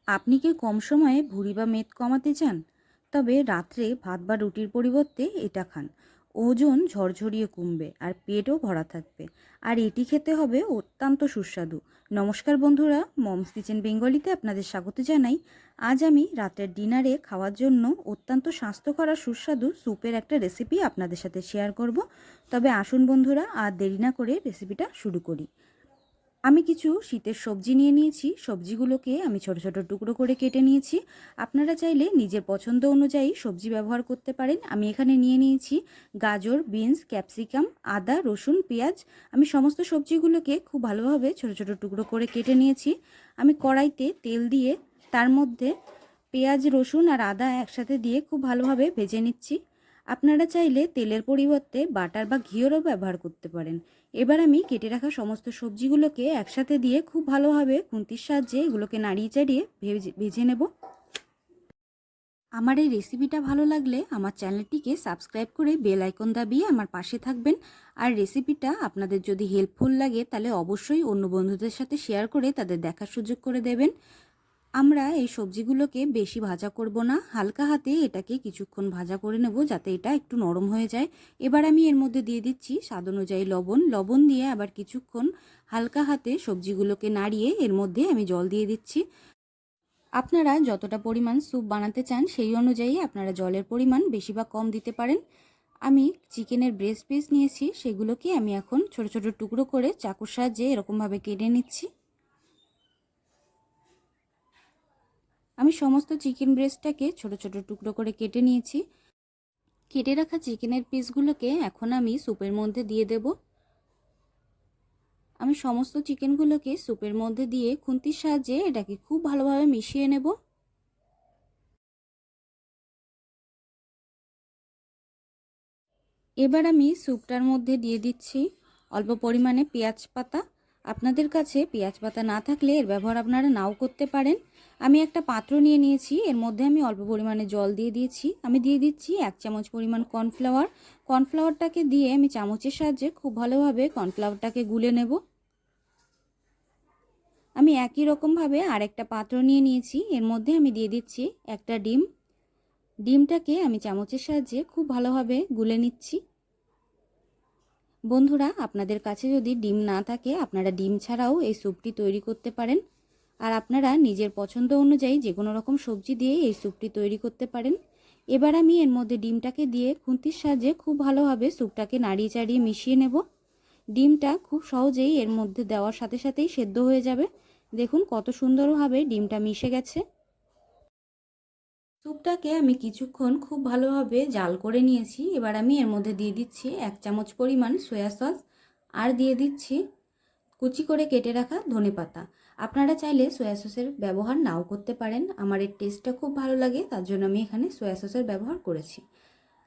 আপনি কি কম সময়ে ভুঁড়ি বা মেদ কমাতে চান? তবে রাত্রে ভাত বা রুটির পরিবর্তে এটা খান। ওজন ঝরঝরিয়ে কমবে আর পেটও ভরা থাকবে। আর এটি খেতে হবে অত্যন্ত সুস্বাদু। নমস্কার বন্ধুরা, মমস কিচেন বেঙ্গলিতে আপনাদের স্বাগত জানাই। আজ আমি রাতের ডিনারে খাওয়ার জন্য অত্যন্ত স্বাস্থ্যকর আর সুস্বাদু স্যুপের একটা রেসিপি আপনাদের সাথে শেয়ার করব। তবে আসুন বন্ধুরা, আর দেরি না করে রেসিপিটা শুরু করি। আমি কিছু শীতের সবজি নিয়ে নিয়েছি। সবজিগুলোকে আমি ছোট ছোট টুকরো করে কেটে নিয়েছি। আপনারা চাইলে নিজের পছন্দ অনুযায়ী সবজি ব্যবহার করতে পারেন। আমি এখানে নিয়ে নিয়েছি গাজর, বিনস, ক্যাপসিকাম, আদা, রসুন, পেঁয়াজ। আমি সমস্ত সবজিগুলোকে খুব ভালোভাবে ছোট ছোট টুকরো করে কেটে নিয়েছি। আমি কড়াইতে তেল দিয়ে তার মধ্যে পেঁয়াজ, রসুন আর আদা একসাথে দিয়ে খুব ভালোভাবে ভেজে নিচ্ছি। আপনারা চাইলে তেলের পরিবর্তে বাটার বা ঘিয়েরও ব্যবহার করতে পারেন। এবার আমি কেটে রাখা সমস্ত সবজিগুলোকে একসাথে দিয়ে খুব ভালোভাবে খুন্তির সাহায্যে এগুলোকে নাড়িয়ে চাড়িয়ে ভেজে নেব। আমার এই রেসিপিটা ভালো লাগলে আমার চ্যানেলটিকে সাবস্ক্রাইব করে বেল আইকন দাবিয়ে আমার পাশে থাকবেন। আর রেসিপিটা আপনাদের যদি হেল্পফুল লাগে তাহলে অবশ্যই অন্য বন্ধুদের সাথে শেয়ার করে তাদের দেখার সুযোগ করে দেবেন। আমরা এই সবজিগুলোকে বেশি ভাজা করব না, হালকা হাতে এটাকে কিছুক্ষণ ভাজা করে নেব যাতে এটা একটু নরম হয়ে যায়। এবার আমি এর মধ্যে দিয়ে দিচ্ছি স্বাদ অনুযায়ী লবণ দিয়ে আবার কিছুক্ষণ হালকা হাতে সবজিগুলোকে নাড়িয়ে এর মধ্যে আমি জল দিয়ে দিচ্ছি। আপনারা যতটা পরিমাণ স্যুপ বানাতে চান সেই অনুযায়ী আপনারা জলের পরিমাণ বেশি বা কম দিতে পারেন। আমি চিকেনের ব্রেস্ট পিস নিয়েছি, সেগুলোকে আমি এখন ছোট ছোট টুকরো করে চাকুর সাহায্যে এরকমভাবে কেটে নিচ্ছি। আমি সমস্ত চিকেন ব্রেস্টটাকে ছোট ছোট টুকরো করে কেটে নিয়েছি। কেটে রাখা চিকেনের পিসগুলোকে এখন আমি স্যুপের মধ্যে দিয়ে দেব। আমি সমস্ত চিকেনগুলোকে স্যুপের মধ্যে দিয়ে খুন্তির সাহায্যে এটাকে খুব ভালোভাবে মিশিয়ে নেব। এবার আমি স্যুপটার মধ্যে দিয়ে দিচ্ছি অল্প পরিমাণে পেঁয়াজ পাতা। আপনাদের কাছে পেঁয়াজ পাতা না থাকলে এর ব্যবহার আপনারা নাও করতে পারেন। আমি একটা পাত্র নিয়ে নিয়েছি, এর মধ্যে আমি অল্প পরিমাণে জল দিয়ে দিয়েছি। আমি দিয়ে দিচ্ছি 1 চামচ পরিমাণ কর্নফ্লাওয়ার। কর্নফ্লাওয়ারটাকে দিয়ে আমি চামচের সাহায্যে খুব ভালোভাবে কর্নফ্লাওয়ারটাকে গুলে নেব। আমি একই রকমভাবে আরেকটা পাত্র নিয়ে নিয়েছি, এর মধ্যে আমি দিয়ে দিচ্ছি একটা ডিম। ডিমটাকে আমি চামচের সাহায্যে খুব ভালোভাবে গুলে নিচ্ছি। বন্ধুরা, আপনাদের কাছে যদি ডিম না থাকে আপনারা ডিম ছাড়াও এই স্যুপটি তৈরি করতে পারেন। আর আপনারা নিজের পছন্দ অনুযায়ী যে কোনো রকম সবজি দিয়ে এই স্যুপটি তৈরি করতে পারেন। এবার আমি এর মধ্যে ডিমটাকে দিয়ে খুন্তির সাহায্যে খুব ভালোভাবে স্যুপটাকে নাড়িয়ে চাড়িয়ে মিশিয়ে নেব। ডিমটা খুব সহজেই এর মধ্যে দেওয়ার সাথে সাথেই সেদ্ধ হয়ে যাবে। দেখুন কত সুন্দরভাবে ডিমটা মিশে গেছে। স্যুপটাকে আমি কিছুক্ষণ খুব ভালোভাবে জাল করে নিয়েছি। এবার আমি এর মধ্যে দিয়ে দিচ্ছি 1 চামচ পরিমাণ সয়া সস আর দিয়ে দিচ্ছি কুচি করে কেটে রাখা ধনেপাতা। আপনারা চাইলে সয়া সসের ব্যবহার নাও করতে পারেন। আমার এর টেস্টটা খুব ভালো লাগে, তার জন্য আমি এখানে সয়া সসের ব্যবহার করেছি।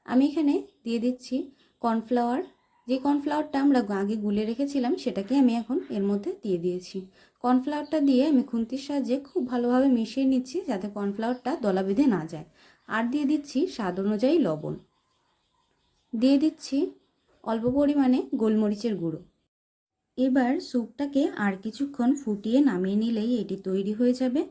আমি এখানে দিয়ে দিচ্ছি কর্নফ্লাওয়ার। যে কর্নফ্লাওয়ারটা আমরা আগে গুলে রেখেছিলাম সেটাকে আমি এখন এর মধ্যে দিয়ে দিয়েছি। কর্নফ্লাওয়ারটা দিয়ে আমি খুন্তির সাহায্যে খুব ভালোভাবে মিশিয়ে নিচ্ছি যাতে কর্নফ্লাওয়ারটা দলা বেঁধে না যায়। আর দিয়ে দিচ্ছি স্বাদ অনুযায়ী লবণ। দিয়ে দিচ্ছি অল্প পরিমাণে গোলমরিচের গুঁড়ো। এবার স্যুপটাকে আর কিছুক্ষণ ফুটিয়ে নামিয়ে নিলেই এটি তৈরি হয়ে যাবে।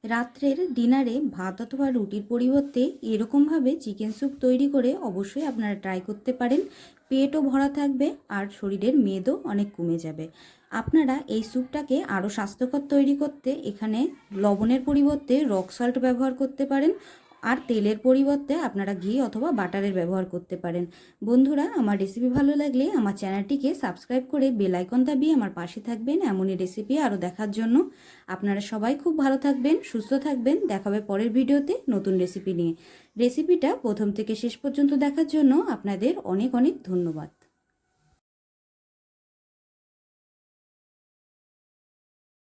রাত্রের ডিনারে ভাত অথবা রুটির পরিবর্তে এরকমভাবে চিকেন স্যুপ তৈরি করে অবশ্যই আপনারা ট্রাই করতে পারেন। পেটও ভরা থাকবে আর শরীরের মেদও অনেক কমে যাবে। আপনারা এই স্যুপটাকে আরও স্বাস্থ্যকর তৈরি করতে এখানে লবণের পরিবর্তে রক সল্ট ব্যবহার করতে পারেন। আর তেলের পরিবর্তে আপনারা ঘি অথবা বাটারের ব্যবহার করতে পারেন। বন্ধুরা, আমার রেসিপি ভালো লাগলে আমার চ্যানেলটিকে সাবস্ক্রাইব করে বেল আইকন দাবিয়ে আমার পাশে থাকবেন এমনই রেসিপি আরও দেখার জন্য। আপনারা সবাই খুব ভালো থাকবেন, সুস্থ থাকবেন। দেখা হবে পরের ভিডিওতে নতুন রেসিপি নিয়ে। রেসিপিটা প্রথম থেকে শেষ পর্যন্ত দেখার জন্য আপনাদের অনেক অনেক ধন্যবাদ।